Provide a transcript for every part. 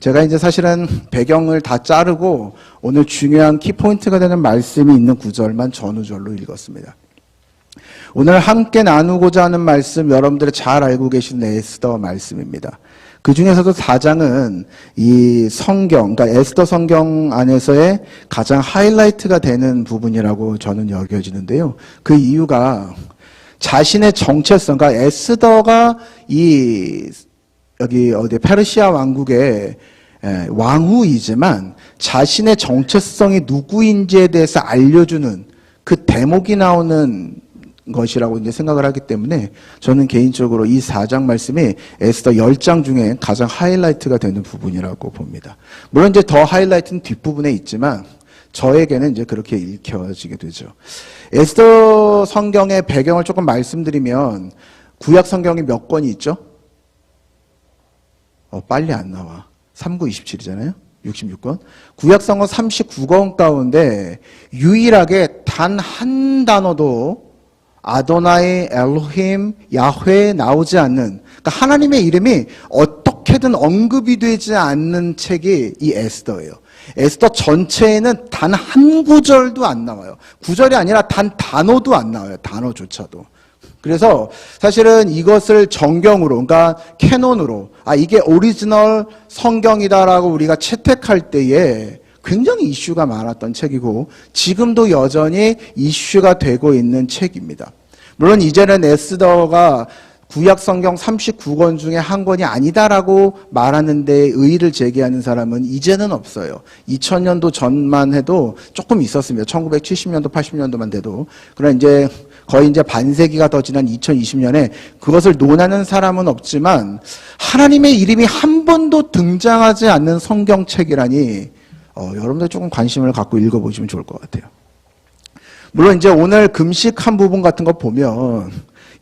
제가 이제 사실은 배경을 다 자르고 오늘 중요한 키포인트가 되는 말씀이 있는 구절만 전우절로 읽었습니다. 오늘 함께 나누고자 하는 말씀, 여러분들이 잘 알고 계신 에스더 말씀입니다. 그 중에서도 4장은 이 성경, 그러니까 에스더 성경 안에서의 가장 하이라이트가 되는 부분이라고 저는 여겨지는데요. 그 이유가 자신의 정체성, 그러니까 에스더가 여기 페르시아 왕국의 왕후이지만 자신의 정체성이 누구인지에 대해서 알려주는 그 대목이 나오는 것이라고 이제 생각을 하기 때문에 저는 개인적으로 이 4장 말씀이 에스더 10장 중에 가장 하이라이트가 되는 부분이라고 봅니다. 물론 이제 더 하이라이트는 뒷부분에 있지만 저에게는 이제 그렇게 읽혀지게 되죠. 에스더 성경의 배경을 조금 말씀드리면 구약 성경이 몇 권이 있죠? 빨리 안 나와. 3927이잖아요. 66권. 구약 성경 39권 가운데 유일하게 단 한 단어도 아도나이, 엘로힘, 야훼 나오지 않는, 그러니까 하나님의 이름이 어떻게든 언급이 되지 않는 책이 이 에스더예요. 에스더 전체에는 단 한 구절도 안 나와요. 구절이 아니라 단 단어도 안 나와요. 단어조차도. 그래서 사실은 이것을 정경으로, 그러니까 캐논으로, 이게 오리지널 성경이다라고 우리가 채택할 때에 굉장히 이슈가 많았던 책이고 지금도 여전히 이슈가 되고 있는 책입니다. 물론 이제는 에스더가 구약 성경 39권 중에 한 권이 아니다라고 말하는 데 의의를 제기하는 사람은 이제는 없어요. 2000년도 전만 해도 조금 있었습니다. 1970년도, 80년도만 돼도. 그러나 이제 거의 이제 반세기가 더 지난 2020년에 그것을 논하는 사람은 없지만 하나님의 이름이 한 번도 등장하지 않는 성경책이라니 여러분들 조금 관심을 갖고 읽어보시면 좋을 것 같아요. 물론 이제 오늘 금식한 부분 같은 거 보면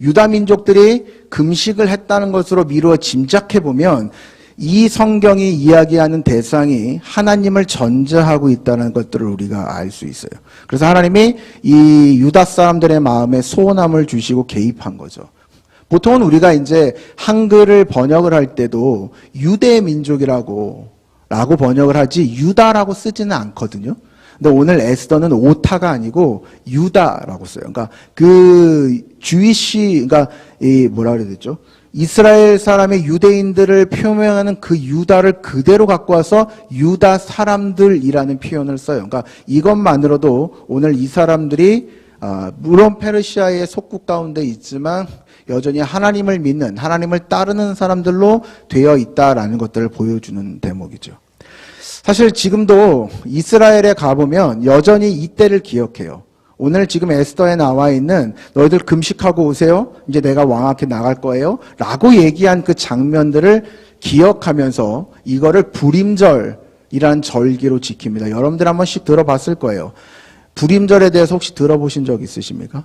유다 민족들이 금식을 했다는 것으로 미루어 짐작해 보면 이 성경이 이야기하는 대상이 하나님을 전제하고 있다는 것들을 우리가 알 수 있어요. 그래서 하나님이 이 유다 사람들의 마음에 소원함을 주시고 개입한 거죠. 보통은 우리가 이제 한글을 번역을 할 때도 유대 민족이라고 번역을 하지 유다라고 쓰지는 않거든요. 근데 오늘 에스더는 오타가 아니고 유다라고 써요. 그러니까 그 그러니까 뭐라 그래야 되죠? 이스라엘 사람의 유대인들을 표명하는 그 유다를 그대로 갖고 와서 유다 사람들이라는 표현을 써요. 그러니까 이것만으로도 오늘 이 사람들이 물론 페르시아의 속국 가운데 있지만 여전히 하나님을 믿는, 하나님을 따르는 사람들로 되어 있다라는 것들을 보여주는 대목이죠. 사실 지금도 이스라엘에 가보면 여전히 이때를 기억해요. 오늘 지금 에스더에 나와 있는 너희들 금식하고 오세요. 이제 내가 왕한테 나갈 거예요. 라고 얘기한 그 장면들을 기억하면서 이거를 불임절이라는 절기로 지킵니다. 여러분들 한 번씩 들어봤을 거예요. 불임절에 대해서 혹시 들어보신 적 있으십니까?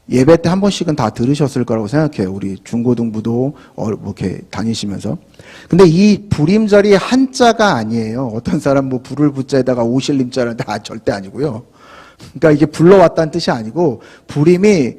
예배 때 한 번씩은 다 들으셨을 거라고 생각해요. 우리 중고등부도 이렇게 다니시면서. 근데 이 불임절이 한자가 아니에요. 어떤 사람 불을 붙자에다가 오실림자라는데 절대 아니고요. 그러니까 이게 불러왔다는 뜻이 아니고 불임이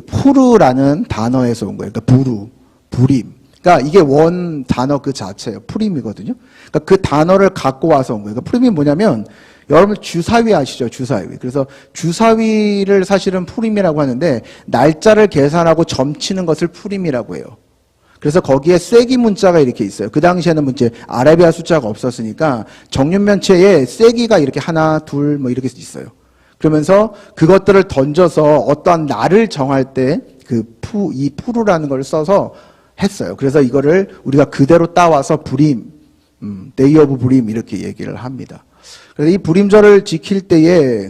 푸르라는 단어에서 온 거예요. 그러니까 불임. 그러니까 이게 원 단어 그 자체예요. 푸림이거든요. 그러니까 그 단어를 갖고 와서 온 거예요. 그러니까 푸림이 뭐냐면 여러분 주사위 아시죠? 주사위. 그래서 주사위를 사실은 푸림이라고 하는데 날짜를 계산하고 점치는 것을 푸림이라고 해요. 그래서 거기에 쐐기 문자가 이렇게 있어요. 그 당시에는 이제 아라비아 숫자가 없었으니까 정육면체에 쐐기가 이렇게 하나, 둘 이렇게 있어요. 그러면서 그것들을 던져서 어떠한 날을 정할 때 이 푸르라는 걸 써서 했어요. 그래서 이거를 우리가 그대로 따와서 불임, 데이 오브 불임 이렇게 얘기를 합니다. 그래서 이 불임절을 지킬 때에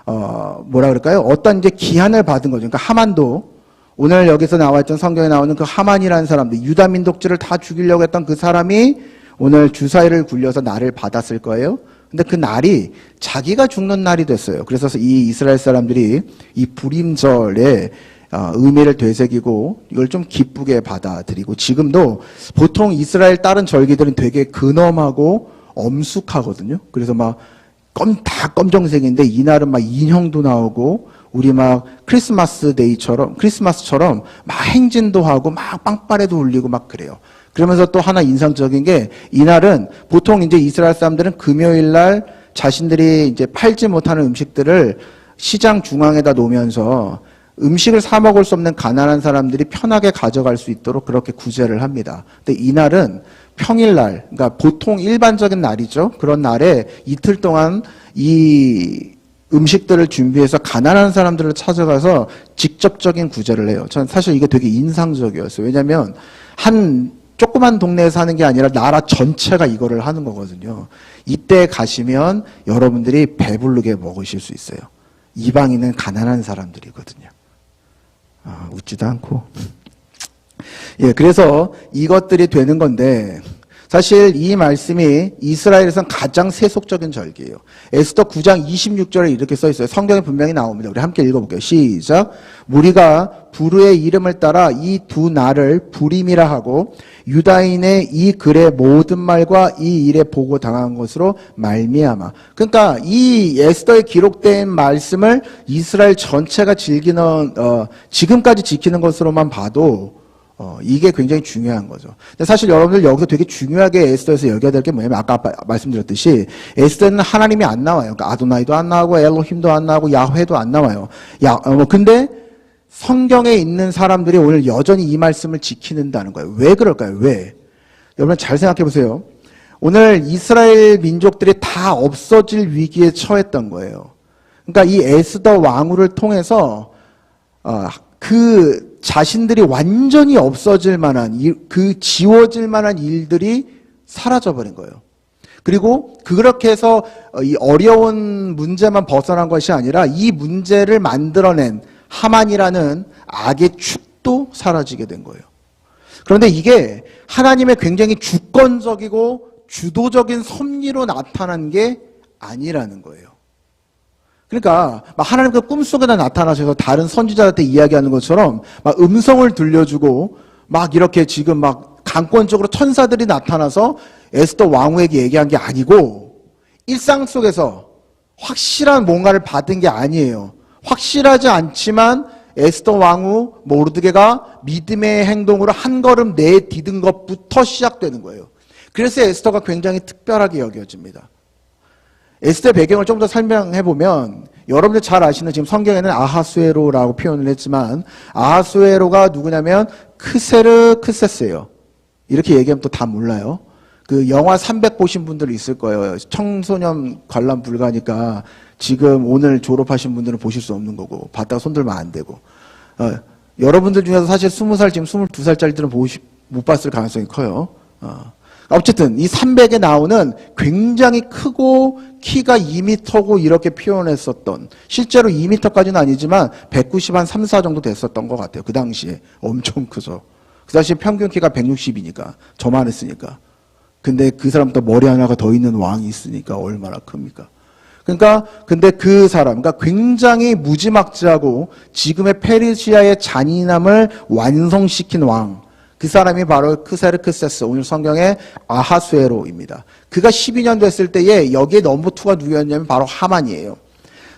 뭐라 그럴까요? 어떤 이제 기한을 받은 거죠. 그러니까 하만도 오늘 여기서 나와있던 성경에 나오는 그 하만이라는 사람들, 유다 민족들을 다 죽이려고 했던 그 사람이 오늘 주사위를 굴려서 날을 받았을 거예요. 근데 그 날이 자기가 죽는 날이 됐어요. 그래서 이 이스라엘 사람들이 이 불임절에 의미를 되새기고 이걸 좀 기쁘게 받아들이고 지금도 보통 이스라엘 다른 절기들은 되게 근엄하고 엄숙하거든요. 그래서 다 검정색인데 이날은 인형도 나오고 우리 크리스마스처럼 행진도 하고 빵빠레도 울리고 그래요. 그러면서 또 하나 인상적인 게 이날은 보통 이제 이스라엘 사람들은 금요일 날 자신들이 이제 팔지 못하는 음식들을 시장 중앙에다 놓으면서 음식을 사 먹을 수 없는 가난한 사람들이 편하게 가져갈 수 있도록 그렇게 구제를 합니다. 근데 이날은 평일날, 그러니까 보통 일반적인 날이죠. 그런 날에 이틀 동안 이 음식들을 준비해서 가난한 사람들을 찾아가서 직접적인 구제를 해요. 전 사실 이게 되게 인상적이었어요. 왜냐하면 한 조그만 동네에 사는 게 아니라 나라 전체가 이거를 하는 거거든요. 이때 가시면 여러분들이 배부르게 먹으실 수 있어요. 이방인은 가난한 사람들이거든요. 웃지도 않고. 예, 그래서 이것들이 되는 건데, 사실 이 말씀이 이스라엘에선 가장 세속적인 절기예요. 에스더 9장 26절에 이렇게 써 있어요. 성경에 분명히 나옵니다. 우리 함께 읽어볼게요. 시작. 무리가 부르의 이름을 따라 이 두 날을 부림이라 하고 유다인의 이 글의 모든 말과 이 일에 보고 당한 것으로 말미암아. 그러니까 이 에스더에 기록된 말씀을 이스라엘 전체가 즐기는 지금까지 지키는 것으로만 봐도 이게 굉장히 중요한 거죠. 근데 사실 여러분들 여기서 되게 중요하게 에스더에서 여겨야 될 게 뭐냐면 아까 말씀드렸듯이 에스더에는 하나님이 안 나와요. 그러니까 아도나이도 안 나오고 엘로힘도 안 나오고 야훼도 안 나와요. 근데 성경에 있는 사람들이 오늘 여전히 이 말씀을 지키는다는 거예요. 왜 그럴까요? 왜? 여러분 잘 생각해 보세요. 오늘 이스라엘 민족들이 다 없어질 위기에 처했던 거예요. 그러니까 이 에스더 왕후를 통해서 그 자신들이 완전히 없어질 만한 그 지워질 만한 일들이 사라져버린 거예요. 그리고 그렇게 해서 이 어려운 문제만 벗어난 것이 아니라 이 문제를 만들어낸 하만이라는 악의 축도 사라지게 된 거예요. 그런데 이게 하나님의 굉장히 주권적이고 주도적인 섭리로 나타난 게 아니라는 거예요. 그러니까 막 하나님께서 꿈속에다 나타나셔서 다른 선지자한테 이야기하는 것처럼 막 음성을 들려주고 막 이렇게 지금 막 강권적으로 천사들이 나타나서 에스더 왕후에게 얘기한 게 아니고 일상 속에서 확실한 뭔가를 받은 게 아니에요. 확실하지 않지만 에스더 왕후 모르드게가 믿음의 행동으로 한 걸음 내디딘 것부터 시작되는 거예요. 그래서 에스더가 굉장히 특별하게 여겨집니다. 에스더의 배경을 좀 더 설명해 보면 여러분들 잘 아시는 지금 성경에는 아하수에로라고 표현을 했지만 아하수에로가 누구냐면 크세르크세스예요. 이렇게 얘기하면 또 다 몰라요. 그 영화 300 보신 분들 있을 거예요. 청소년 관람 불가니까 지금 오늘 졸업하신 분들은 보실 수 없는 거고 봤다가 손들면 안 되고 여러분들 중에서 사실 20살 지금 22살짜리들은 못 봤을 가능성이 커요. 어쨌든 이 300에 나오는 굉장히 크고 키가 2m고 이렇게 표현했었던 실제로 2m까지는 아니지만 190 한 3, 4 정도 됐었던 것 같아요. 그 당시에 엄청 크죠. 그 당시에 평균 키가 160이니까 저만 했으니까. 근데 그 사람도 머리 하나가 더 있는 왕이 있으니까 얼마나 큽니까? 그러니까 근데 그 사람, 그러니까 굉장히 무지막지하고 지금의 페르시아의 잔인함을 완성시킨 왕. 그 사람이 바로 크세르크세스, 오늘 성경의 아하수에로입니다. 그가 12년 됐을 때에 여기에 넘버2가 누구였냐면 바로 하만이에요.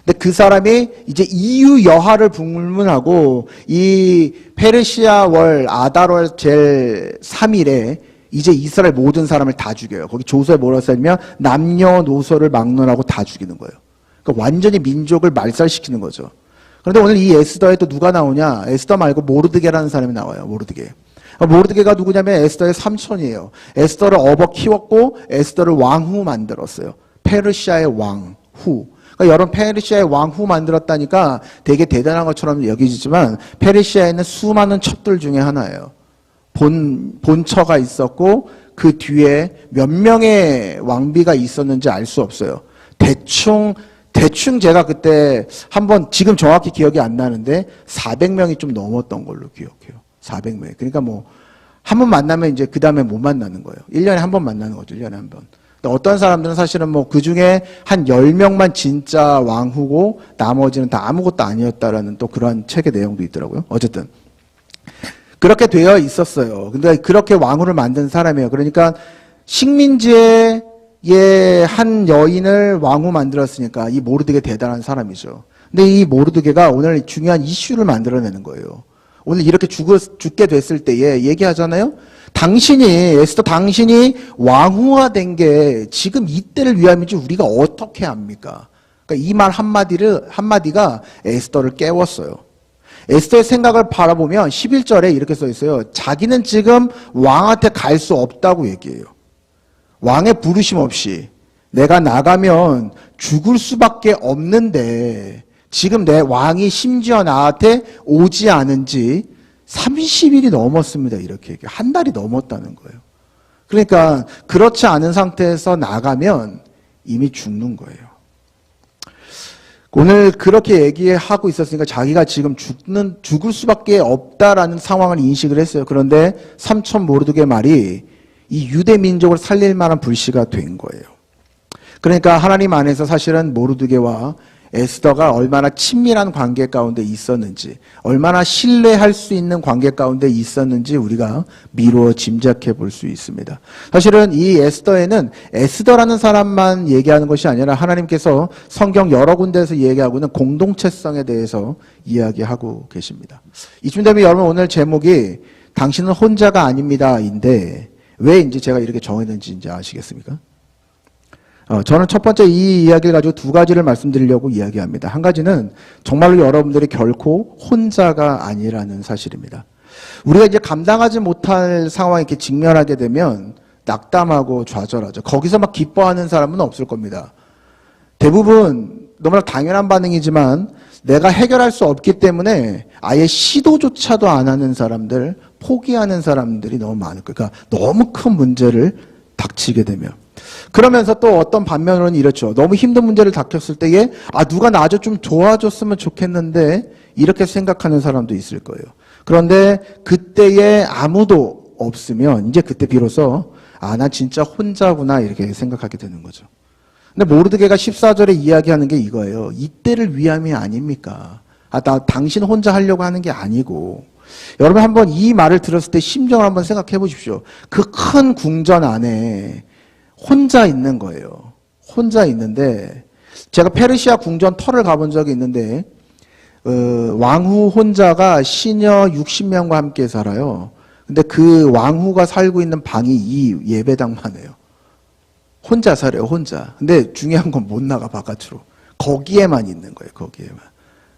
근데 그 사람이 이제 이유 여하를 불문하고 이 페르시아 월 아달월 제 3일에 이제 이스라엘 모든 사람을 다 죽여요. 거기 조서에 뭐라고 써있냐면 남녀노소를 막론하고 다 죽이는 거예요. 그러니까 완전히 민족을 말살시키는 거죠. 그런데 오늘 이 에스더에 또 누가 나오냐? 에스더 말고 모르드게라는 사람이 나와요. 모르드게. 모르드게가 누구냐면 에스더의 삼촌이에요. 에스더를 업어 키웠고 에스더를 왕후 만들었어요. 페르시아의 왕후. 그러니까 여러분 페르시아의 왕후 만들었다니까 되게 대단한 것처럼 여기지만 페르시아에는 수많은 첩들 중에 하나예요. 본처가 있었고 그 뒤에 몇 명의 왕비가 있었는지 알 수 없어요. 대충 제가 그때 한번 지금 정확히 기억이 안 나는데 400명이 좀 넘었던 걸로 기억해요. 400명. 그러니까 뭐 한 번 만나면 이제 그 다음에 못 만나는 거예요. 1년에 한 번 만나는 거죠. 1년에 한 번. 근데 어떤 사람들은 사실은 뭐 그 중에 한 10명만 진짜 왕후고 나머지는 다 아무것도 아니었다라는 또 그러한 책의 내용도 있더라고요. 어쨌든 그렇게 되어 있었어요. 근데 그렇게 왕후를 만든 사람이에요. 그러니까 식민지의 한 여인을 왕후 만들었으니까 이 모르드게 대단한 사람이죠. 근데 이 모르드게가 오늘 중요한 이슈를 만들어내는 거예요. 오늘 이렇게 죽게 됐을 때에 얘기하잖아요. 에스더 당신이 왕후가 된 게 지금 이때를 위함이지 우리가 어떻게 합니까? 그러니까 이 말 한마디가 에스더를 깨웠어요. 에스더의 생각을 바라보면 11절에 이렇게 써 있어요. 자기는 지금 왕한테 갈 수 없다고 얘기해요. 왕의 부르심 없이 내가 나가면 죽을 수밖에 없는데 지금 내 왕이 심지어 나한테 오지 않은 지 30일이 넘었습니다. 이렇게 얘기해요. 한 달이 넘었다는 거예요. 그러니까 그렇지 않은 상태에서 나가면 이미 죽는 거예요. 오늘 그렇게 얘기하고 있었으니까 자기가 지금 죽을 수밖에 없다라는 상황을 인식을 했어요. 그런데 삼촌 모르드게 말이 이 유대 민족을 살릴 만한 불씨가 된 거예요. 그러니까 하나님 안에서 사실은 모르드게와 에스더가 얼마나 친밀한 관계 가운데 있었는지, 얼마나 신뢰할 수 있는 관계 가운데 있었는지 우리가 미루어 짐작해 볼 수 있습니다. 사실은 이 에스더에는 에스더라는 사람만 얘기하는 것이 아니라 하나님께서 성경 여러 군데에서 얘기하고 있는 공동체성에 대해서 이야기하고 계십니다. 이쯤 되면 여러분 오늘 제목이 당신은 혼자가 아닙니다인데 왜 이제 제가 이렇게 정했는지 이제 아시겠습니까? 저는 첫 번째 이 이야기를 가지고 두 가지를 말씀드리려고 이야기합니다. 한 가지는 정말로 여러분들이 결코 혼자가 아니라는 사실입니다. 우리가 이제 감당하지 못할 상황에 이렇게 직면하게 되면 낙담하고 좌절하죠. 거기서 막 기뻐하는 사람은 없을 겁니다. 대부분 너무나 당연한 반응이지만 내가 해결할 수 없기 때문에 아예 시도조차도 안 하는 사람들, 포기하는 사람들이 너무 많을 거예요. 그러니까 너무 큰 문제를 닥치게 되면. 그러면서 또 어떤 반면으로는 이렇죠. 너무 힘든 문제를 닥쳤을 때에 누가 나 좀 도와줬으면 좋겠는데 이렇게 생각하는 사람도 있을 거예요. 그런데 그때에 아무도 없으면 이제 그때 비로소 나 진짜 혼자구나 이렇게 생각하게 되는 거죠. 근데 모르드게가 14절에 이야기하는 게 이거예요. 이때를 위함이 아닙니까? 나 당신 혼자 하려고 하는 게 아니고. 여러분 한번 이 말을 들었을 때 심정을 한번 생각해 보십시오. 그 큰 궁전 안에 혼자 있는 거예요. 혼자 있는데 제가 페르시아 궁전 터를 가본 적이 있는데 왕후 혼자가 시녀 60명과 함께 살아요. 근데 그 왕후가 살고 있는 방이 이 예배당만 해요. 혼자 살아요. 혼자. 근데 중요한 건 못 나가 바깥으로. 거기에만 있는 거예요. 거기에만.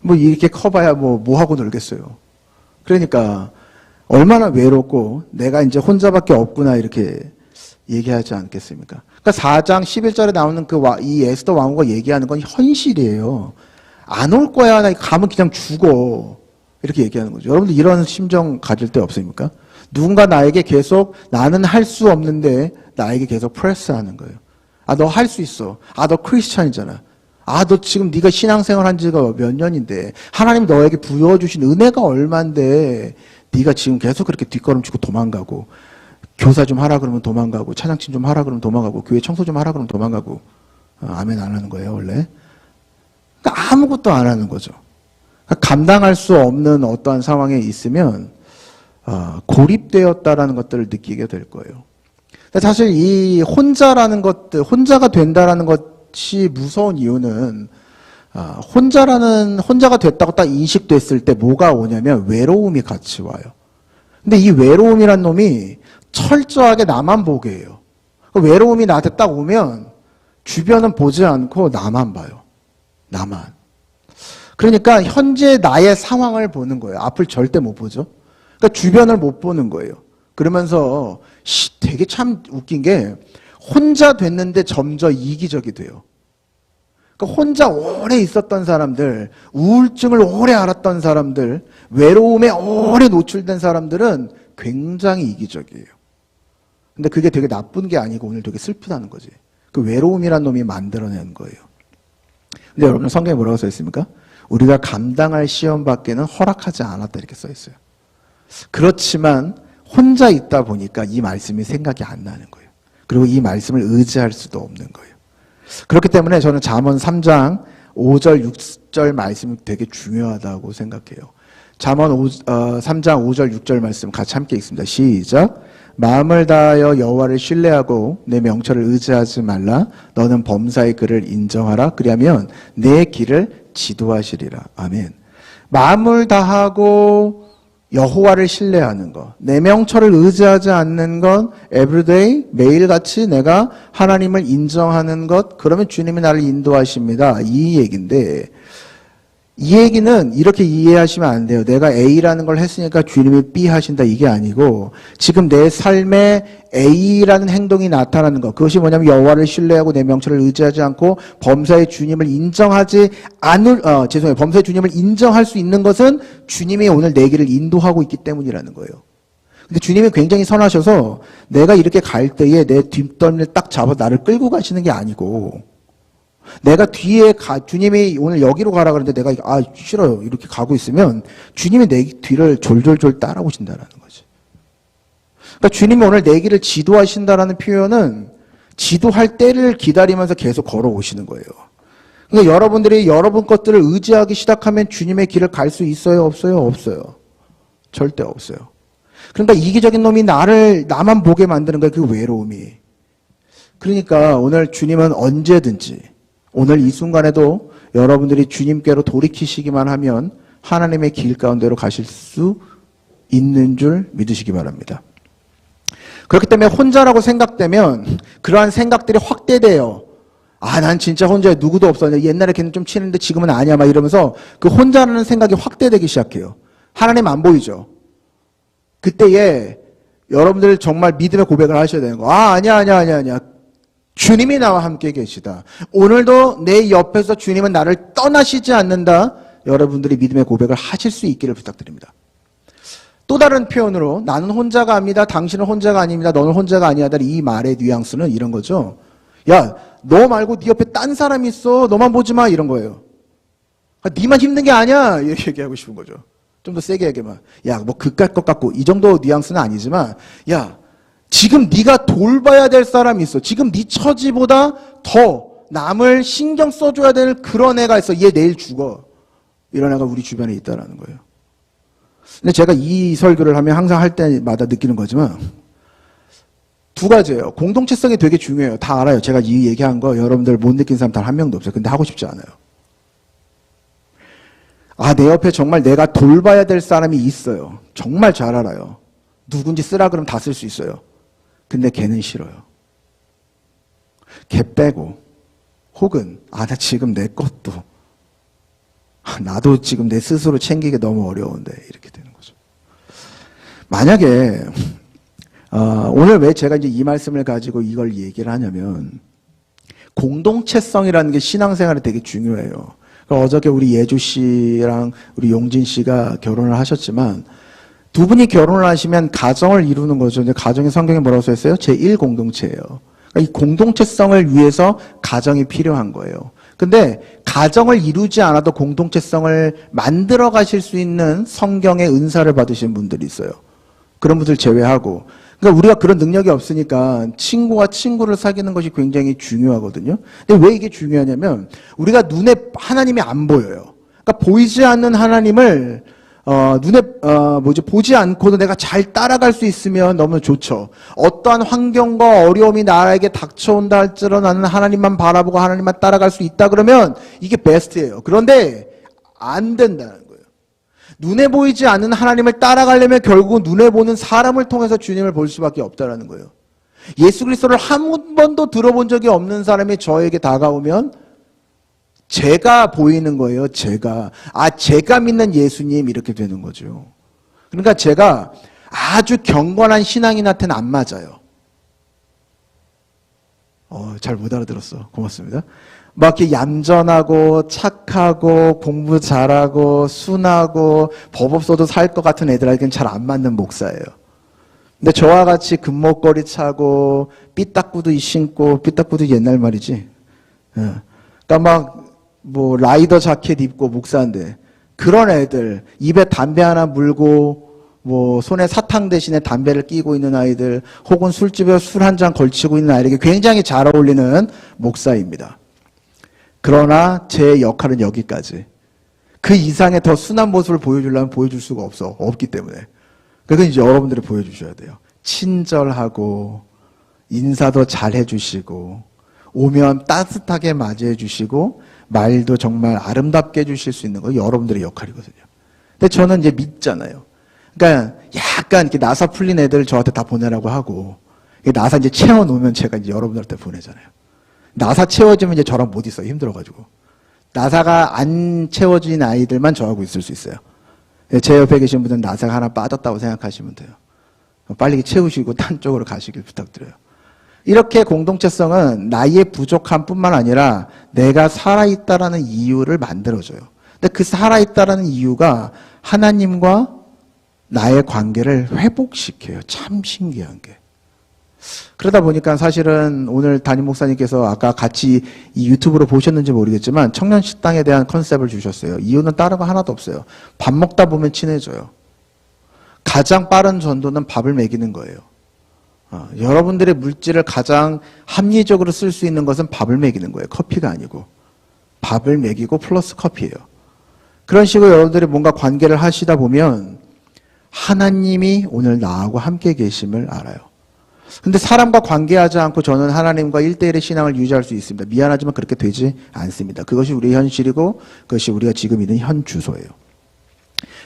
뭐 이렇게 커봐야 뭐 하고 놀겠어요. 그러니까 얼마나 외롭고 내가 이제 혼자밖에 없구나 이렇게 얘기하지 않겠습니까? 그러니까 4장 11절에 나오는 이 에스더 왕후가 얘기하는 건 현실이에요. 안 올 거야. 나 가면 그냥 죽어. 이렇게 얘기하는 거죠. 여러분들 이런 심정 가질 때 없습니까? 누군가 나에게 계속 나는 할 수 없는데 나에게 계속 프레스하는 거예요. 너 할 수 있어. 너 크리스찬이잖아. 너 지금 네가 신앙생활 한 지가 몇 년인데 하나님 너에게 부여주신 은혜가 얼만데 네가 지금 계속 그렇게 뒷걸음치고 도망가고 교사 좀 하라 그러면 도망가고 찬양팀 좀 하라 그러면 도망가고 교회 청소 좀 하라 그러면 도망가고 아멘 안 하는 거예요 원래. 그러니까 아무것도 안 하는 거죠. 그러니까 감당할 수 없는 어떠한 상황에 있으면 고립되었다라는 것들을 느끼게 될 거예요. 사실 이 혼자가 된다라는 것이 무서운 이유는 혼자가 됐다고 딱 인식됐을 때 뭐가 오냐면 외로움이 같이 와요. 근데 이 외로움이란 놈이 철저하게 나만 보게 해요. 외로움이 나한테 딱 오면 주변은 보지 않고 나만 봐요. 나만. 그러니까 현재 나의 상황을 보는 거예요. 앞을 절대 못 보죠. 그러니까 주변을 못 보는 거예요. 그러면서 되게 참 웃긴 게 혼자 됐는데 점점 이기적이 돼요. 그러니까 혼자 오래 있었던 사람들, 우울증을 오래 앓았던 사람들, 외로움에 오래 노출된 사람들은 굉장히 이기적이에요. 근데 그게 되게 나쁜 게 아니고 오늘 되게 슬프다는 거지. 그 외로움이란 놈이 만들어낸 거예요. 근데 여러분 성경에 뭐라고 써 있습니까? 우리가 감당할 시험 밖에는 허락하지 않았다 이렇게 써 있어요. 그렇지만 혼자 있다 보니까 이 말씀이 생각이 안 나는 거예요. 그리고 이 말씀을 의지할 수도 없는 거예요. 그렇기 때문에 저는 잠언 3장 5절 6절 말씀이 되게 중요하다고 생각해요. 잠언 3장 5절 6절 말씀 같이 함께 읽습니다. 시작. 마음을 다하여 여호와를 신뢰하고 내 명철을 의지하지 말라. 너는 범사의 그를 인정하라. 그리하면 내 길을 지도하시리라. 아멘. 마음을 다하고 여호와를 신뢰하는 것, 내 명철을 의지하지 않는 것, everyday, 매일같이 내가 하나님을 인정하는 것, 그러면 주님이 나를 인도하십니다. 이 얘기인데, 이 얘기는 이렇게 이해하시면 안 돼요. 내가 A라는 걸 했으니까 주님이 B 하신다, 이게 아니고 지금 내 삶에 A라는 행동이 나타나는 것, 그것이 뭐냐면 여호와를 신뢰하고 내 명철을 의지하지 않고 범사의 주님을 인정하지 않을 범사의 주님을 인정할 수 있는 것은 주님이 오늘 내 길을 인도하고 있기 때문이라는 거예요. 근데 주님이 굉장히 선하셔서 내가 이렇게 갈 때에 내 뒷덜미를 딱 잡아 나를 끌고 가시는 게 아니고, 내가 뒤에 주님이 오늘 여기로 가라 그러는데 내가 싫어요 이렇게 가고 있으면 주님이 내 뒤를 졸졸졸 따라오신다라는 거지. 그러니까 주님이 오늘 내 길을 지도하신다라는 표현은 지도할 때를 기다리면서 계속 걸어오시는 거예요. 그러니까 여러분들이 여러분 것들을 의지하기 시작하면 주님의 길을 갈 수 있어요? 없어요? 없어요. 절대 없어요. 그러니까 이기적인 놈이 나만 보게 만드는 거예요. 그 외로움이. 그러니까 오늘 주님은 언제든지 오늘 이 순간에도 여러분들이 주님께로 돌이키시기만 하면 하나님의 길 가운데로 가실 수 있는 줄 믿으시기 바랍니다. 그렇기 때문에 혼자라고 생각되면 그러한 생각들이 확대돼요. 난 진짜 혼자야, 누구도 없어. 옛날에 걔는 좀 치는데 지금은 아니야, 막 이러면서 그 혼자라는 생각이 확대되기 시작해요. 하나님 안 보이죠? 그때에 여러분들 정말 믿음의 고백을 하셔야 되는 거. 아니야. 주님이 나와 함께 계시다. 오늘도 내 옆에서 주님은 나를 떠나시지 않는다. 여러분들이 믿음의 고백을 하실 수 있기를 부탁드립니다. 또 다른 표현으로 나는 혼자가 아닙니다. 당신은 혼자가 아닙니다. 너는 혼자가 아니야. 이 말의 뉘앙스는 이런 거죠. 야, 너 말고 네 옆에 딴 사람이 있어. 너만 보지 마. 이런 거예요. 네만 힘든 게 아니야. 이렇게 얘기하고 싶은 거죠. 좀 더 세게 얘기하면 야, 뭐 그깟 것 같고, 이 정도 뉘앙스는 아니지만, 야, 지금 네가 돌봐야 될 사람이 있어. 지금 네 처지보다 더 남을 신경 써줘야 될 그런 애가 있어. 얘 내일 죽어. 이런 애가 우리 주변에 있다라는 거예요. 근데 제가 이 설교를 하면 항상 할 때마다 느끼는 거지만 두 가지예요. 공동체성이 되게 중요해요. 다 알아요. 제가 이 얘기한 거 여러분들 못 느낀 사람 단 한 명도 없어요. 근데 하고 싶지 않아요. 내 옆에 정말 내가 돌봐야 될 사람이 있어요. 정말 잘 알아요. 누군지 쓰라 그러면 다 쓸 수 있어요. 근데 걔는 싫어요. 걔 빼고, 혹은 나 지금 내 것도 나도 지금 내 스스로 챙기기 너무 어려운데, 이렇게 되는 거죠. 만약에 오늘 왜 제가 이제 이 말씀을 가지고 이걸 얘기를 하냐면, 공동체성이라는 게 신앙생활에 되게 중요해요. 그러니까 어저께 우리 예주 씨랑 우리 용진 씨가 결혼을 하셨지만, 두 분이 결혼을 하시면 가정을 이루는 거죠. 이제 가정의 성경에 뭐라고 써 있어요? 제1공동체예요. 그러니까 이 공동체성을 위해서 가정이 필요한 거예요. 근데 가정을 이루지 않아도 공동체성을 만들어 가실 수 있는 성경의 은사를 받으신 분들이 있어요. 그런 분들 제외하고. 그러니까 우리가 그런 능력이 없으니까 친구와 친구를 사귀는 것이 굉장히 중요하거든요. 근데 왜 이게 중요하냐면 우리가 눈에 하나님이 안 보여요. 그러니까 보이지 않는 하나님을 보지 않고도 내가 잘 따라갈 수 있으면 너무 좋죠. 어떠한 환경과 어려움이 나에게 닥쳐온다 할지라도 나는 하나님만 바라보고 하나님만 따라갈 수 있다 그러면 이게 베스트예요. 그런데 안 된다는 거예요. 눈에 보이지 않는 하나님을 따라가려면 결국은 눈에 보는 사람을 통해서 주님을 볼 수밖에 없다는 거예요. 예수 그리스도를 한 번도 들어본 적이 없는 사람이 저에게 다가오면 제가 보이는 거예요. 제가 믿는 예수님, 이렇게 되는 거죠. 그러니까 제가 아주 경건한 신앙인한테는 안 맞아요. 잘 못 알아들었어. 고맙습니다. 막 이렇게 얌전하고 착하고 공부 잘하고 순하고 법 없어도 살 것 같은 애들에게는 잘 안 맞는 목사예요. 근데 저와 같이 금목걸이 차고 삐딱구두 신고, 삐딱구두 옛날 말이지. 그러니까 막 라이더 자켓 입고 목사인데 그런 애들, 입에 담배 하나 물고 손에 사탕 대신에 담배를 끼고 있는 아이들, 혹은 술집에 술 한 잔 걸치고 있는 아이에게 굉장히 잘 어울리는 목사입니다. 그러나 제 역할은 여기까지. 그 이상의 더 순한 모습을 보여주려면 보여줄 수가 없기 때문에. 그건 이제 여러분들이 보여주셔야 돼요. 친절하고 인사도 잘 해주시고 오면 따뜻하게 맞이해 주시고 말도 정말 아름답게 해주실 수 있는 거 여러분들의 역할이거든요. 근데 저는 이제 믿잖아요. 그러니까 약간 이렇게 나사 풀린 애들 저한테 다 보내라고 하고, 나사 이제 채워놓으면 제가 이제 여러분들한테 보내잖아요. 나사 채워지면 이제 저랑 못 있어요. 힘들어가지고. 나사가 안 채워진 아이들만 저하고 있을 수 있어요. 제 옆에 계신 분들은 나사가 하나 빠졌다고 생각하시면 돼요. 빨리 채우시고 딴 쪽으로 가시길 부탁드려요. 이렇게 공동체성은 나의 부족함뿐만 아니라 내가 살아있다라는 이유를 만들어줘요. 근데 그 살아있다라는 이유가 하나님과 나의 관계를 회복시켜요. 참 신기한 게. 그러다 보니까 사실은 오늘 담임 목사님께서 아까 같이 이 유튜브로 보셨는지 모르겠지만 청년 식당에 대한 컨셉을 주셨어요. 이유는 다른 거 하나도 없어요. 밥 먹다 보면 친해져요. 가장 빠른 전도는 밥을 먹이는 거예요. 여러분들의 물질을 가장 합리적으로 쓸 수 있는 것은 밥을 먹이는 거예요. 커피가 아니고. 밥을 먹이고 플러스 커피예요. 그런 식으로 여러분들이 뭔가 관계를 하시다 보면 하나님이 오늘 나하고 함께 계심을 알아요. 근데 사람과 관계하지 않고 저는 하나님과 1대1의 신앙을 유지할 수 있습니다. 미안하지만 그렇게 되지 않습니다. 그것이 우리의 현실이고 그것이 우리가 지금 있는 현 주소예요.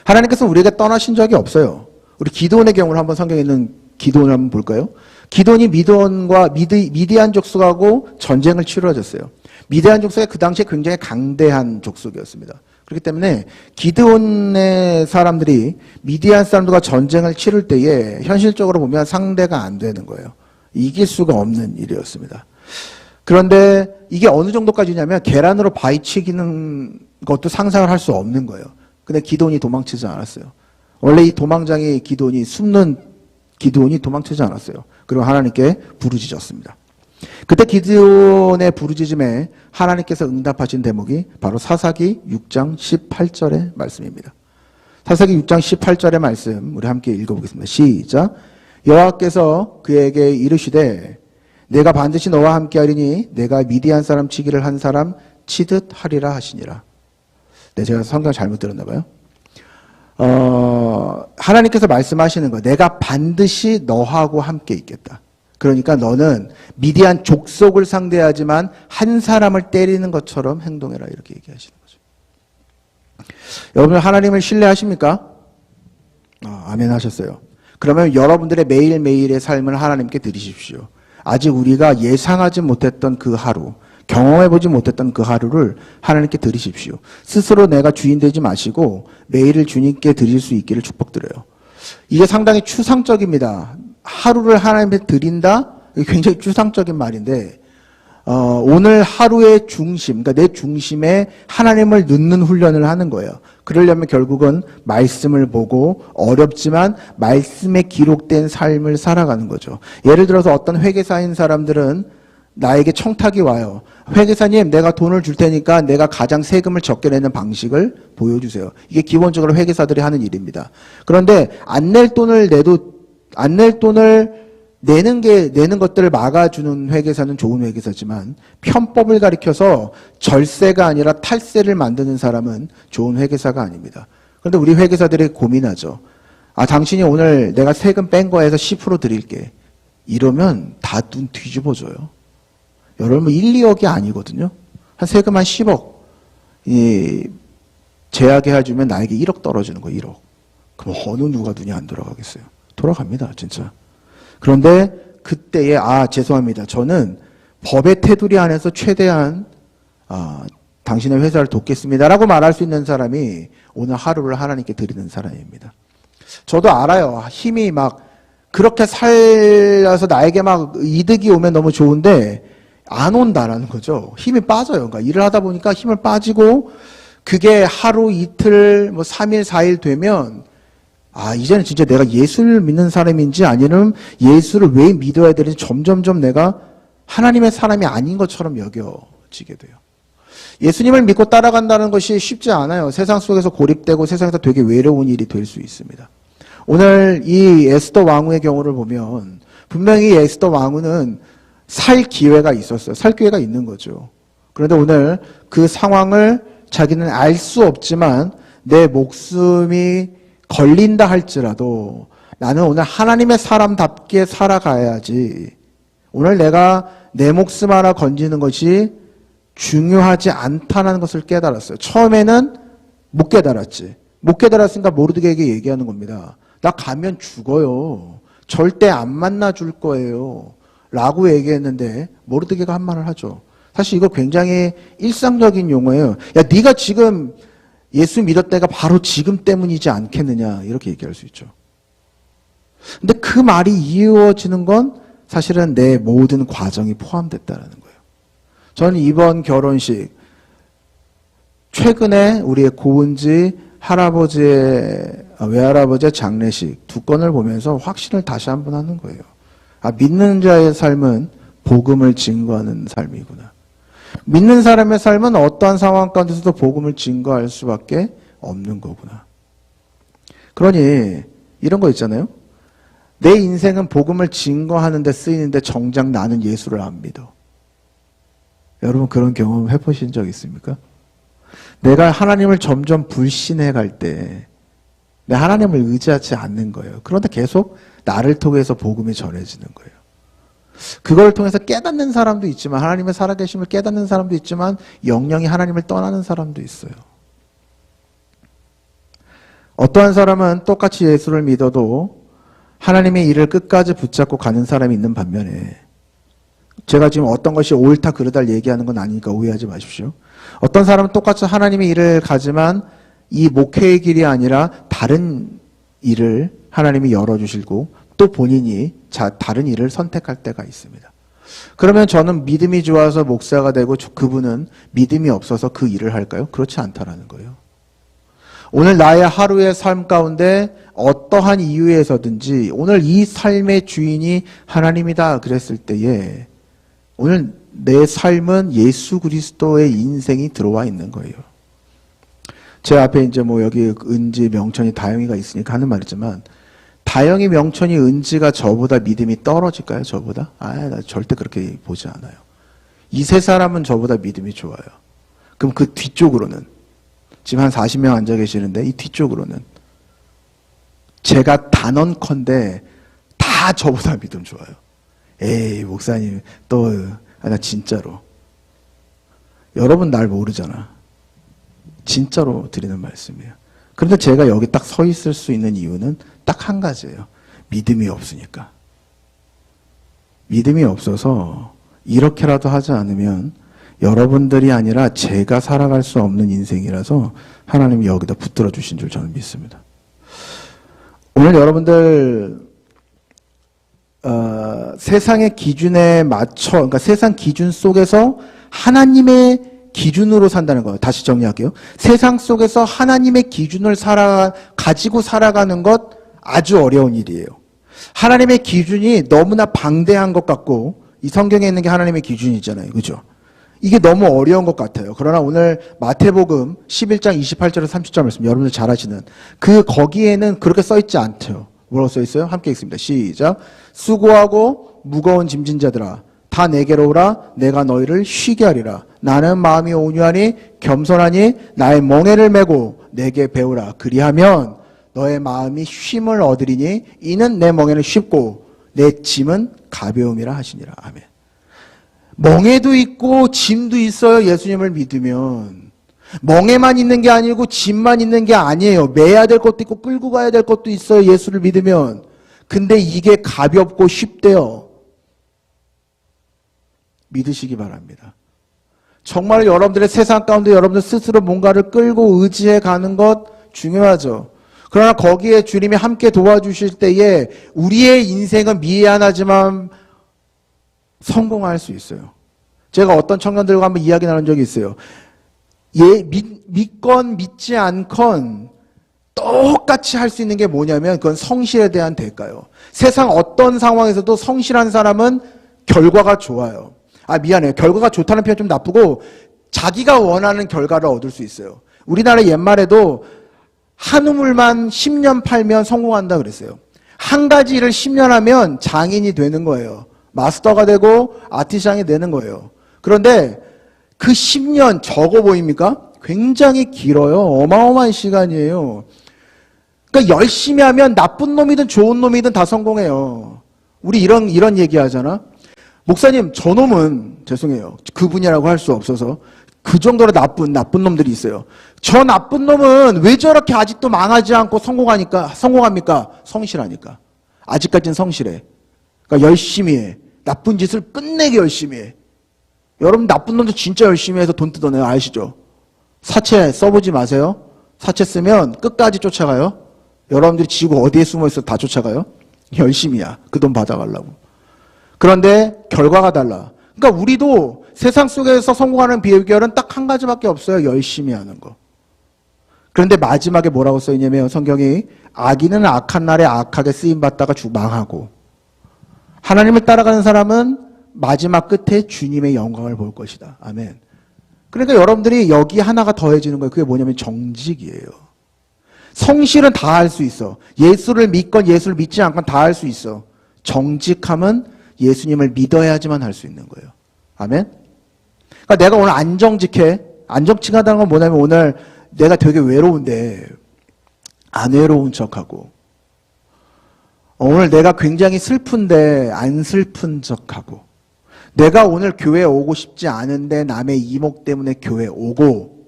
하나님께서 우리에게 떠나신 적이 없어요. 우리 기드온의 경우를 한번 성경에 있는 기드온을 한번 볼까요? 기드온이 미디안과 미디안 족속하고 전쟁을 치러졌어요. 미디안 족속이 그 당시에 굉장히 강대한 족속이었습니다. 그렇기 때문에 기드온의 사람들이 미디안 사람들과 전쟁을 치를 때에 현실적으로 보면 상대가 안 되는 거예요. 이길 수가 없는 일이었습니다. 그런데 이게 어느 정도까지냐면 계란으로 바위 치기는 것도 상상을 할 수 없는 거예요. 근데 기드온이 도망치지 않았어요. 원래 이 도망장이 기드온이 숨는 기드온이 도망치지 않았어요. 그리고 하나님께 부르짖었습니다. 그때 기드온의 부르짖음에 하나님께서 응답하신 대목이 바로 사사기 6장 18절의 말씀입니다. 사사기 6장 18절의 말씀 우리 함께 읽어보겠습니다. 시작. 여호와께서 그에게 이르시되 내가 반드시 너와 함께하리니 내가 미디안 사람 치기를 한 사람 치듯 하리라 하시니라. 네, 제가 성경 잘못 들었나 봐요. 하나님께서 말씀하시는 거, 내가 반드시 너하고 함께 있겠다. 그러니까 너는 미디안 족속을 상대하지만 한 사람을 때리는 것처럼 행동해라. 이렇게 얘기하시는 거죠. 여러분 하나님을 신뢰하십니까? 아멘 하셨어요. 그러면 여러분들의 매일매일의 삶을 하나님께 드리십시오. 아직 우리가 예상하지 못했던 그 하루, 경험해보지 못했던 그 하루를 하나님께 드리십시오. 스스로 내가 주인 되지 마시고 매일을 주님께 드릴 수 있기를 축복드려요. 이게 상당히 추상적입니다. 하루를 하나님께 드린다? 굉장히 추상적인 말인데 오늘 하루의 중심, 그러니까 내 중심에 하나님을 넣는 훈련을 하는 거예요. 그러려면 결국은 말씀을 보고 어렵지만 말씀에 기록된 삶을 살아가는 거죠. 예를 들어서 어떤 회계사인 사람들은 나에게 청탁이 와요. 회계사님, 내가 돈을 줄 테니까 내가 가장 세금을 적게 내는 방식을 보여주세요. 이게 기본적으로 회계사들이 하는 일입니다. 그런데 안 낼 돈을 내는 것들을 막아주는 회계사는 좋은 회계사지만 편법을 가리켜서 절세가 아니라 탈세를 만드는 사람은 좋은 회계사가 아닙니다. 그런데 우리 회계사들이 고민하죠. 당신이 오늘 내가 세금 뺀 거에서 10% 드릴게. 이러면 다 눈 뒤집어져요. 여러분 1, 2억이 아니거든요. 세금 한 10억 제하게 해주면 나에게 1억 떨어지는 거예요. 1억. 그럼 어느 누가 눈이 안 돌아가겠어요. 돌아갑니다. 진짜. 그런데 그때에 죄송합니다. 저는 법의 테두리 안에서 최대한 당신의 회사를 돕겠습니다. 라고 말할 수 있는 사람이 오늘 하루를 하나님께 드리는 사람입니다. 저도 알아요. 힘이 막 그렇게 살려서 나에게 막 이득이 오면 너무 좋은데 안 온다라는 거죠. 힘이 빠져요. 그러니까 일을 하다 보니까 힘을 빠지고 그게 하루 이틀 3일 4일 되면 이제는 진짜 내가 예수를 믿는 사람인지 아니면 예수를 왜 믿어야 되는지 점점점 내가 하나님의 사람이 아닌 것처럼 여겨지게 돼요. 예수님을 믿고 따라간다는 것이 쉽지 않아요. 세상 속에서 고립되고 세상에서 되게 외로운 일이 될 수 있습니다. 오늘 이 에스더 왕후의 경우를 보면 분명히 에스더 왕후는 살 기회가 있었어요. 살 기회가 있는 거죠. 그런데 오늘 그 상황을 자기는 알 수 없지만 내 목숨이 걸린다 할지라도 나는 오늘 하나님의 사람답게 살아가야지. 오늘 내가 내 목숨 하나 건지는 것이 중요하지 않다는 것을 깨달았어요. 처음에는 못 깨달았지. 못 깨달았으니까 모르드게에게 얘기하는 겁니다. 나 가면 죽어요. 절대 안 만나줄 거예요. 라고 얘기했는데 모르드게가 한 말을 하죠. 사실 이거 굉장히 일상적인 용어예요. 야, 네가 지금 예수 믿었다가 바로 지금 때문이지 않겠느냐, 이렇게 얘기할 수 있죠. 근데 그 말이 이루어지는 건 사실은 내 모든 과정이 포함됐다는 거예요. 저는 이번 결혼식, 최근에 우리의 고은지 외할아버지의 장례식 두 건을 보면서 확신을 다시 한번 하는 거예요. 아, 믿는 자의 삶은 복음을 증거하는 삶이구나. 믿는 사람의 삶은 어떠한 상황 가운데서도 복음을 증거할 수밖에 없는 거구나. 그러니 이런 거 있잖아요. 내 인생은 복음을 증거하는 데 쓰이는데 정작 나는 예수를 안 믿어. 여러분 그런 경험 해보신 적 있습니까? 내가 하나님을 점점 불신해 갈 때 내 하나님을 의지하지 않는 거예요. 그런데 계속 나를 통해서 복음이 전해지는 거예요. 그걸 통해서 깨닫는 사람도 있지만, 하나님의 살아계심을 깨닫는 사람도 있지만 영영이 하나님을 떠나는 사람도 있어요. 어떠한 사람은 똑같이 예수를 믿어도 하나님의 일을 끝까지 붙잡고 가는 사람이 있는 반면에, 제가 지금 어떤 것이 옳다 그르다를 얘기하는 건 아니니까 오해하지 마십시오. 어떤 사람은 똑같이 하나님의 일을 가지만 이 목회의 길이 아니라 다른 일을 하나님이 열어주시고 또 본인이 다른 일을 선택할 때가 있습니다. 그러면 저는 믿음이 좋아서 목사가 되고 그분은 믿음이 없어서 그 일을 할까요? 그렇지 않다라는 거예요. 오늘 나의 하루의 삶 가운데 어떠한 이유에서든지 오늘 이 삶의 주인이 하나님이다 그랬을 때에 오늘 내 삶은 예수 그리스도의 인생이 들어와 있는 거예요. 제 앞에 이제 뭐 여기 은지, 명천이, 다영이가 있으니까 하는 말이지만, 다영이, 명천이, 은지가 저보다 믿음이 떨어질까요? 저보다? 나 절대 그렇게 보지 않아요. 이 세 사람은 저보다 믿음이 좋아요. 그럼 그 뒤쪽으로는, 지금 한 40명 앉아 계시는데 이 뒤쪽으로는 제가 단언컨대 다 저보다 믿음 좋아요. 에이 목사님 또 나 진짜로, 여러분 날 모르잖아. 진짜로 드리는 말씀이에요. 그런데 제가 여기 딱 서 있을 수 있는 이유는 딱 한 가지예요. 믿음이 없으니까. 믿음이 없어서 이렇게라도 하지 않으면 여러분들이 아니라 제가 살아갈 수 없는 인생이라서 하나님이 여기다 붙들어 주신 줄 저는 믿습니다. 오늘 여러분들 세상의 기준에 맞춰, 그러니까 세상 기준 속에서 하나님의 기준으로 산다는 거예요. 다시 정리할게요. 세상 속에서 하나님의 기준을 가지고 살아가는 것 아주 어려운 일이에요. 하나님의 기준이 너무나 방대한 것 같고, 이 성경에 있는 게 하나님의 기준이잖아요. 그죠? 이게 너무 어려운 것 같아요. 그러나 오늘 마태복음 11장 28절에서 30절 말씀, 여러분들 잘 아시는 거기에는 그렇게 써있지 않대요. 뭐라고 써있어요? 함께 읽습니다. 시작. 수고하고 무거운 짐진 자들아, 다 내게로 오라. 내가 너희를 쉬게 하리라. 나는 마음이 온유하니 겸손하니 나의 멍에를 메고 내게 배우라. 그리하면 너의 마음이 쉼을 얻으리니 이는 내 멍에는 쉽고 내 짐은 가벼움이라 하시니라. 아멘. 멍에도 있고 짐도 있어요. 예수님을 믿으면. 멍에만 있는 게 아니고 짐만 있는 게 아니에요. 매야 될 것도 있고 끌고 가야 될 것도 있어요. 예수를 믿으면. 근데 이게 가볍고 쉽대요. 믿으시기 바랍니다. 정말 여러분들의 세상 가운데 여러분들 스스로 뭔가를 끌고 의지해 가는 것 중요하죠. 그러나 거기에 주님이 함께 도와주실 때에 우리의 인생은 미안하지만 성공할 수 있어요. 제가 어떤 청년들과 한번 이야기 나눈 적이 있어요. 믿건 믿지 않건 똑같이 할 수 있는 게 뭐냐면 그건 성실에 대한 대가요. 세상 어떤 상황에서도 성실한 사람은 결과가 좋아요. 미안해요. 결과가 좋다는 표현 좀 나쁘고 자기가 원하는 결과를 얻을 수 있어요. 우리나라 옛말에도 한 우물만 10년 팔면 성공한다 그랬어요. 한 가지 일을 10년 하면 장인이 되는 거예요. 마스터가 되고 아티상이 되는 거예요. 그런데 그 10년 적어 보입니까? 굉장히 길어요. 어마어마한 시간이에요. 그러니까 열심히 하면 나쁜 놈이든 좋은 놈이든 다 성공해요. 우리 이런 얘기 하잖아. 목사님, 저놈은 죄송해요. 그분이라고 할 수 없어서 그 정도로 나쁜 놈들이 있어요. 저 나쁜 놈은 왜 저렇게 아직도 망하지 않고 성공합니까? 성실하니까. 아직까지는 성실해. 그러니까 열심히 해. 나쁜 짓을 끝내게 열심히 해. 여러분 나쁜 놈도 진짜 열심히 해서 돈 뜯어내요. 아시죠? 사채 써보지 마세요. 사채 쓰면 끝까지 쫓아가요. 여러분들이 지구 어디에 숨어있어 다 쫓아가요. 열심히야. 그 돈 받아가려고. 그런데 결과가 달라. 그러니까 우리도 세상 속에서 성공하는 비결은 딱 한 가지밖에 없어요. 열심히 하는 거. 그런데 마지막에 뭐라고 써있냐면 성경이 악인은 악한 날에 악하게 쓰임받다가 망하고 하나님을 따라가는 사람은 마지막 끝에 주님의 영광을 볼 것이다. 아멘. 그러니까 여러분들이 여기 하나가 더해지는 거예요. 그게 뭐냐면 정직이에요. 성실은 다 할 수 있어. 예수를 믿건 예수를 믿지 않건 다 할 수 있어. 정직함은 예수님을 믿어야지만 할 수 있는 거예요. 아멘. 그러니까 내가 오늘 안 정직하다는 건 뭐냐면 오늘 내가 되게 외로운데 안 외로운 척하고 오늘 내가 굉장히 슬픈데 안 슬픈 척하고 내가 오늘 교회에 오고 싶지 않은데 남의 이목 때문에 교회에 오고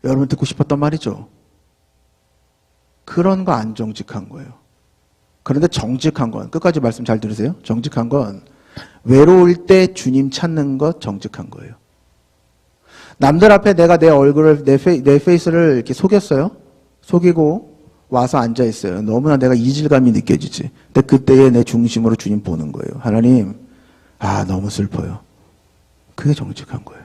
여러분 듣고 싶었단 말이죠. 그런 거 안 정직한 거예요. 그런데 정직한 건 끝까지 말씀 잘 들으세요. 정직한 건 외로울 때 주님 찾는 것 정직한 거예요. 남들 앞에 내가 내 얼굴을 내 페이스를 이렇게 속였어요. 속이고 와서 앉아 있어요. 너무나 내가 이질감이 느껴지지. 근데 그때에 내 중심으로 주님 보는 거예요. 하나님, 너무 슬퍼요. 그게 정직한 거예요.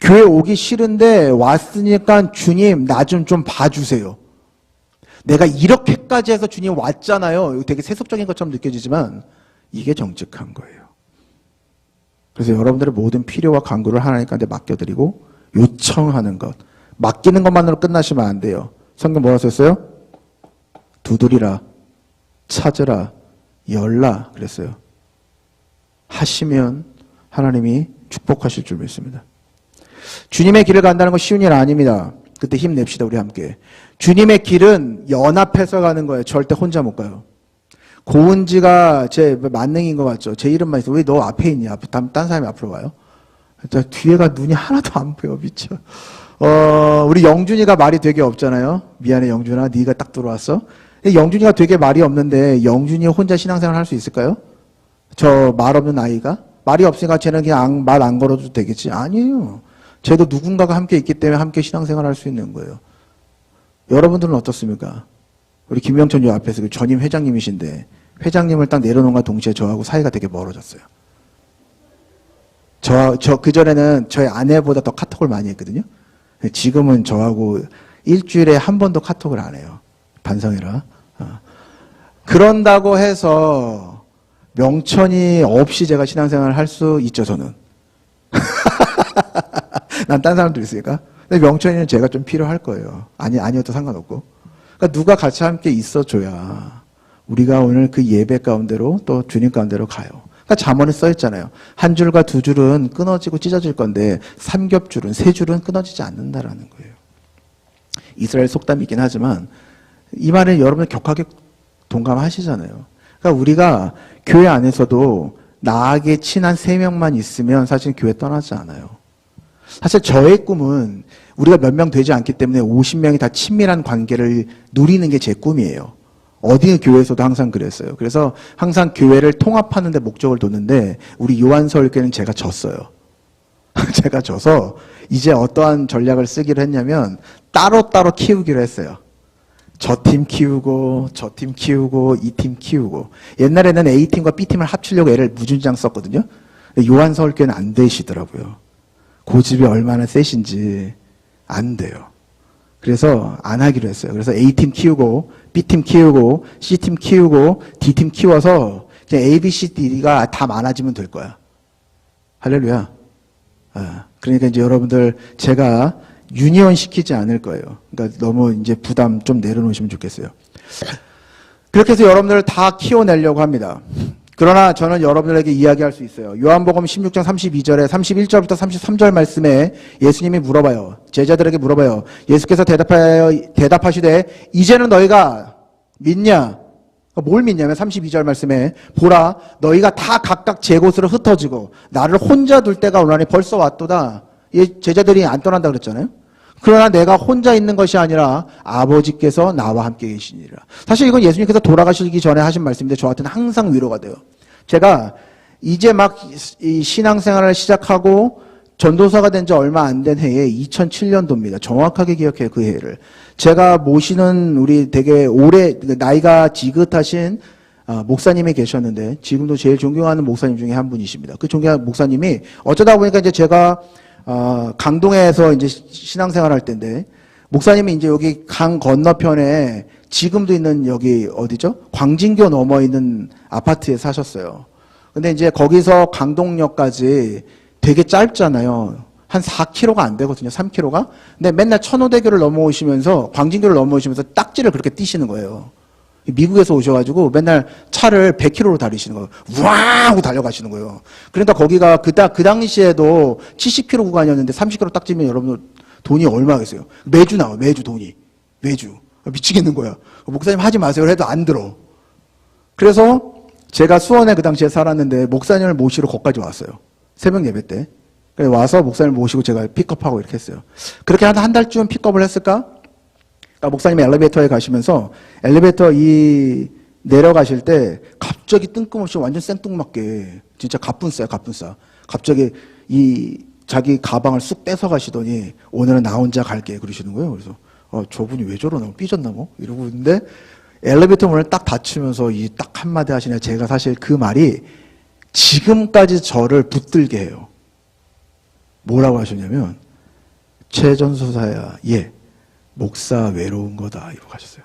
교회 오기 싫은데 왔으니까 주님 나 좀 봐주세요. 내가 이렇게까지 해서 주님 왔잖아요. 되게 세속적인 것처럼 느껴지지만 이게 정직한 거예요. 그래서 여러분들의 모든 필요와 간구를 하나님께 맡겨드리고 요청하는 것. 맡기는 것만으로 끝나시면 안 돼요. 성경 뭐라 썼어요? 두드리라, 찾으라, 열라 그랬어요. 하시면 하나님이 축복하실 줄 믿습니다. 주님의 길을 간다는 건 쉬운 일 아닙니다. 그때 힘냅시다 우리 함께. 주님의 길은 연합해서 가는 거예요. 절대 혼자 못 가요. 고은지가 제 만능인 것 같죠. 제 이름만 있어. 왜 너 앞에 있냐? 딴 사람이 앞으로 와요. 뒤에가 눈이 하나도 안 보여 미쳐. 우리 영준이가 말이 되게 없잖아요. 미안해 영준아, 네가 딱 들어왔어. 영준이가 되게 말이 없는데 영준이 혼자 신앙생활 할 수 있을까요? 저 말 없는 아이가? 말이 없으니까 쟤는 그냥 말 안 걸어도 되겠지. 아니에요. 쟤도 누군가가 함께 있기 때문에 함께 신앙생활 할 수 있는 거예요. 여러분들은 어떻습니까? 우리 김영천 요 앞에서 그 전임 회장님이신데 회장님을 딱 내려놓은과 동시에 저하고 사이가 되게 멀어졌어요. 그전에는 저희 아내보다 더 카톡을 많이 했거든요. 지금은 저하고 일주일에 한 번도 카톡을 안 해요. 반성해라. 그런다고 해서 명천이 없이 제가 신앙생활을 할 수 있죠, 저는. 난 딴 사람도 있으니까. 근데 명천이는 제가 좀 필요할 거예요. 아니어도 상관없고. 그러니까 누가 같이 함께 있어줘야 우리가 오늘 그 예배 가운데로 또 주님 가운데로 가요. 그러니까 잠언에 써있잖아요. 한 줄과 두 줄은 끊어지고 찢어질 건데 삼겹줄은 세 줄은 끊어지지 않는다라는 거예요. 이스라엘 속담이긴 하지만 이 말에 여러분 격하게 동감하시잖아요. 그러니까 우리가 교회 안에서도 나에게 친한 3명만 있으면 사실 교회 떠나지 않아요. 사실 저의 꿈은 우리가 몇 명 되지 않기 때문에 50명이 다 친밀한 관계를 누리는 게 제 꿈이에요. 어디 교회에서도 항상 그랬어요. 그래서 항상 교회를 통합하는 데 목적을 뒀는데 우리 요한서울교회는 제가 졌어요. 제가 져서 이제 어떠한 전략을 쓰기로 했냐면 따로따로 키우기로 했어요. 저 팀 키우고 저 팀 키우고 이 팀 키우고. 옛날에는 A팀과 B팀을 합치려고 애를 무진장 썼거든요. 요한서울교회는 안 되시더라고요. 고집이 얼마나 세신지 안 돼요. 그래서 안 하기로 했어요. 그래서 A팀 키우고 B팀 키우고 C팀 키우고 D팀 키워서 이제 A, B, C, D가 다 많아지면 될 거야. 할렐루야. 그러니까 이제 여러분들 제가 유니온 시키지 않을 거예요. 그러니까 너무 이제 부담 좀 내려놓으시면 좋겠어요. 그렇게 해서 여러분들을 다 키워내려고 합니다. 그러나 저는 여러분들에게 이야기할 수 있어요. 요한복음 16장 32절에 31절부터 33절 말씀에 예수님이 물어봐요. 제자들에게 물어봐요. 예수께서 대답하시되 이제는 너희가 믿냐? 뭘 믿냐면 32절 말씀에 보라 너희가 다 각각 제 곳으로 흩어지고 나를 혼자 둘 때가 오나니 벌써 왔도다. 제자들이 안 떠난다 그랬잖아요. 그러나 내가 혼자 있는 것이 아니라 아버지께서 나와 함께 계시니라. 사실 이건 예수님께서 돌아가시기 전에 하신 말씀인데 저한테는 항상 위로가 돼요. 제가 이제 막 이 신앙생활을 시작하고 전도사가 된 지 얼마 안 된 해에 2007년도입니다. 정확하게 기억해요, 그 해를. 제가 모시는 우리 되게 오래 나이가 지긋하신 목사님이 계셨는데 지금도 제일 존경하는 목사님 중에 한 분이십니다. 그 존경하는 목사님이 어쩌다 보니까 이제 제가 강동에서 이제 신앙생활 할 때인데 목사님이 이제 여기 강 건너편에 지금도 있는 여기 어디죠? 광진교 넘어 있는 아파트에 사셨어요. 근데 이제 거기서 강동역까지 되게 짧잖아요. 한 4km가 안 되거든요. 3km가. 근데 맨날 천호대교를 넘어오시면서 광진교를 넘어오시면서 딱지를 그렇게 띄시는 거예요. 미국에서 오셔가지고 맨날 차를 100km로 달리시는 거예요. 우와 하고 달려가시는 거예요. 그러니까 거기가 그 당시에도 70km 구간이었는데 30km 딱지면 여러분 돈이 얼마겠어요? 매주 나와요. 매주 돈이. 매주. 미치겠는 거야. 목사님 하지 마세요 해도 안 들어. 그래서 제가 수원에 그 당시에 살았는데 목사님을 모시러 거기까지 왔어요. 새벽 예배 때. 그래서 와서 목사님을 모시고 제가 픽업하고 이렇게 했어요. 그렇게 한 달쯤 픽업을 했을까? 그러니까 목사님이 엘리베이터에 가시면서 엘리베이터 내려가실 때 갑자기 뜬금없이 완전 생뚱맞게 진짜 갑분싸요, 갑분싸. 갑자기 자기 가방을 쑥 뺏어 가시더니 오늘은 나 혼자 갈게 그러시는 거예요. 그래서 저분이 왜 저러나 삐졌나 뭐 이러고 있는데 엘리베이터 문을 딱 닫히면서 이 딱 한마디 하시냐. 제가 사실 그 말이 지금까지 저를 붙들게 해요. 뭐라고 하셨냐면 최전소사야 예 목사 외로운 거다 이러고 가셨어요.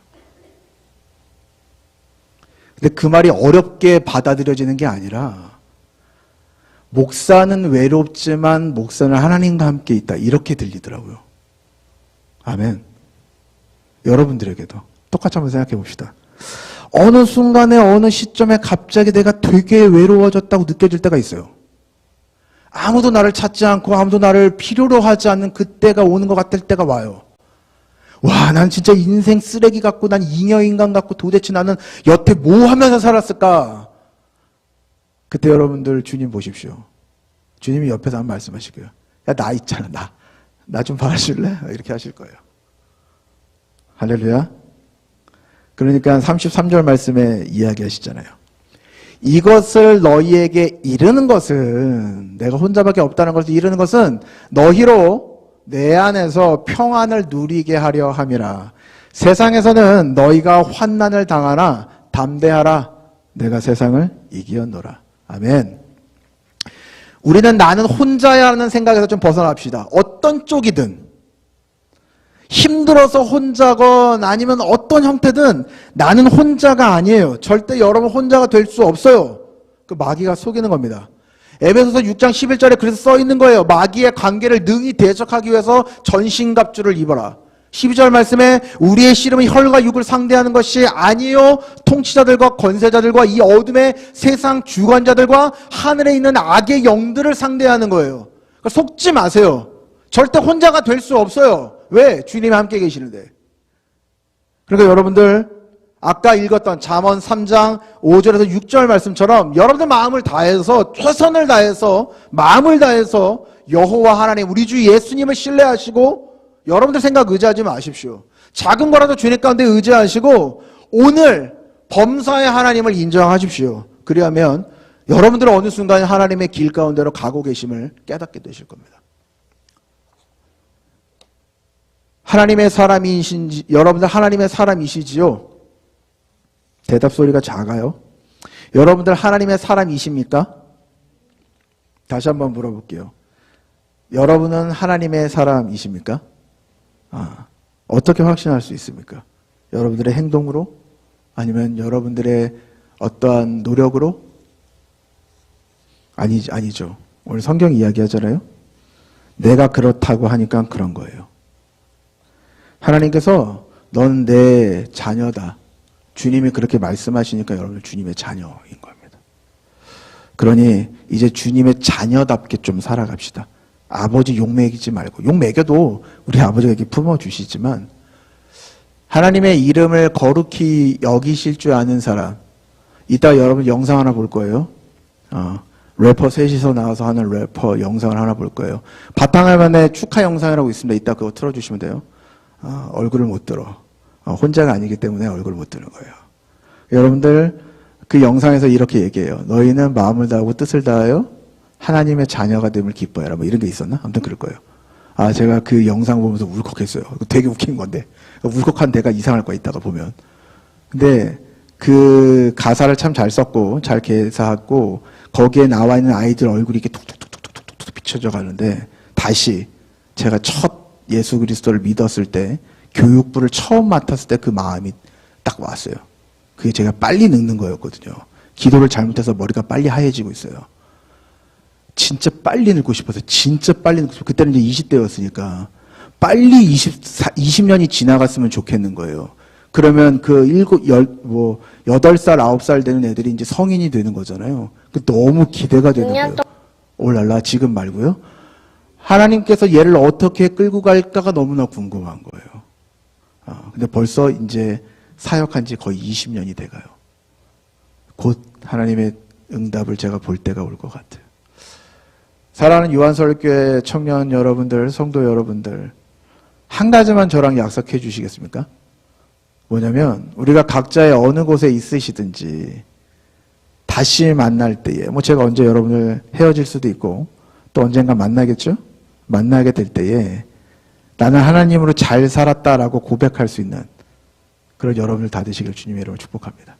근데 그 말이 어렵게 받아들여지는 게 아니라 목사는 외롭지만 목사는 하나님과 함께 있다 이렇게 들리더라고요. 아멘. 여러분들에게도 똑같이 한번 생각해 봅시다. 어느 순간에 어느 시점에 갑자기 내가 되게 외로워졌다고 느껴질 때가 있어요. 아무도 나를 찾지 않고 아무도 나를 필요로 하지 않는 그때가 오는 것 같을 때가 와요. 와, 난 진짜 인생 쓰레기 같고 난 잉여인간 같고 도대체 나는 여태 뭐 하면서 살았을까? 그때 여러분들 주님 보십시오. 주님이 옆에서 한번 말씀하실 거예요. 야, 나 있잖아, 나 좀 봐줄래? 이렇게 하실 거예요. 할렐루야. 그러니까 33절 말씀에 이야기하시잖아요. 이것을 너희에게 이르는 것은 내가 혼자밖에 없다는 것을 이르는 것은 너희로 내 안에서 평안을 누리게 하려 함이라. 세상에서는 너희가 환난을 당하나 담대하라. 내가 세상을 이기었노라. 아멘. 우리는 나는 혼자야 하는 생각에서 좀 벗어납시다. 어떤 쪽이든 힘들어서 혼자건 아니면 어떤 형태든 나는 혼자가 아니에요. 절대 여러분 혼자가 될 수 없어요. 그 마귀가 속이는 겁니다. 에베소서 6장 11절에 그래서 써 있는 거예요. 마귀의 관계를 능히 대적하기 위해서 전신갑주를 입어라. 12절 말씀에 우리의 씨름은 혈과 육을 상대하는 것이 아니요 통치자들과 권세자들과 이 어둠의 세상 주관자들과 하늘에 있는 악의 영들을 상대하는 거예요. 그러니까 속지 마세요. 절대 혼자가 될 수 없어요. 왜? 주님이 함께 계시는데. 그러니까 여러분들 아까 읽었던 잠언 3장 5절에서 6절 말씀처럼 여러분들 마음을 다해서 최선을 다해서 마음을 다해서 여호와 하나님 우리 주 예수님을 신뢰하시고 여러분들 생각 의지하지 마십시오. 작은 거라도 주님 가운데 의지하시고 오늘 범사의 하나님을 인정하십시오. 그리하면 여러분들은 어느 순간 하나님의 길 가운데로 가고 계심을 깨닫게 되실 겁니다. 하나님의 사람이신지 여러분들 하나님의 사람이시지요? 대답 소리가 작아요. 여러분들 하나님의 사람이십니까? 다시 한번 물어볼게요. 여러분은 하나님의 사람이십니까? 어떻게 확신할 수 있습니까? 여러분들의 행동으로? 아니면 여러분들의 어떠한 노력으로? 아니죠. 오늘 성경 이야기하잖아요. 내가 그렇다고 하니까 그런 거예요. 하나님께서 넌 내 자녀다. 주님이 그렇게 말씀하시니까 여러분 주님의 자녀인 겁니다. 그러니 이제 주님의 자녀답게 좀 살아갑시다. 아버지 욕먹이지 말고 욕먹여도 우리 아버지가 이렇게 품어주시지만 하나님의 이름을 거룩히 여기실 줄 아는 사람 이따 여러분 영상 하나 볼 거예요. 래퍼 셋이서 나와서 하는 래퍼 영상을 하나 볼 거예요. 바탕화면에 축하 영상이라고 있습니다. 이따 그거 틀어주시면 돼요. 얼굴을 못 들어. 혼자가 아니기 때문에 얼굴을 못 드는 거예요. 여러분들 그 영상에서 이렇게 얘기해요. 너희는 마음을 다하고 뜻을 다하여 하나님의 자녀가 됨을 기뻐해라. 뭐 이런 게 있었나? 아무튼 그럴 거예요. 제가 그 영상 보면서 울컥했어요. 되게 웃긴 건데. 울컥한 데가 이상할 거야, 이따가 보면. 근데 그 가사를 참 잘 썼고, 잘 개사하고, 거기에 나와 있는 아이들 얼굴이 이렇게 툭툭툭툭툭툭 비춰져 가는데, 다시 제가 첫 예수 그리스도를 믿었을 때, 교육부를 처음 맡았을 때 그 마음이 딱 왔어요. 그게 제가 빨리 늙는 거였거든요. 기도를 잘못해서 머리가 빨리 하얘지고 있어요. 진짜 빨리 늙고 싶어서, 진짜 빨리 늙고 싶어서, 그때는 이제 20대였으니까, 빨리 20년이 지나갔으면 좋겠는 거예요. 그러면 그 8살, 9살 되는 애들이 이제 성인이 되는 거잖아요. 너무 기대가 되는 거예요. 올랄라, 지금 말고요. 하나님께서 얘를 어떻게 끌고 갈까가 너무나 궁금한 거예요. 근데 벌써 이제 사역한 지 거의 20년이 돼가요. 곧 하나님의 응답을 제가 볼 때가 올 것 같아요. 사랑하는 유한설교회 청년 여러분들, 성도 여러분들, 한 가지만 저랑 약속해 주시겠습니까? 뭐냐면 우리가 각자의 어느 곳에 있으시든지 다시 만날 때에, 제가 언제 여러분을 헤어질 수도 있고 또 언젠가 만나겠죠? 만나게 될 때에 나는 하나님으로 잘 살았다라고 고백할 수 있는 그런 여러분들 다 되시길 주님의 이름으로 축복합니다.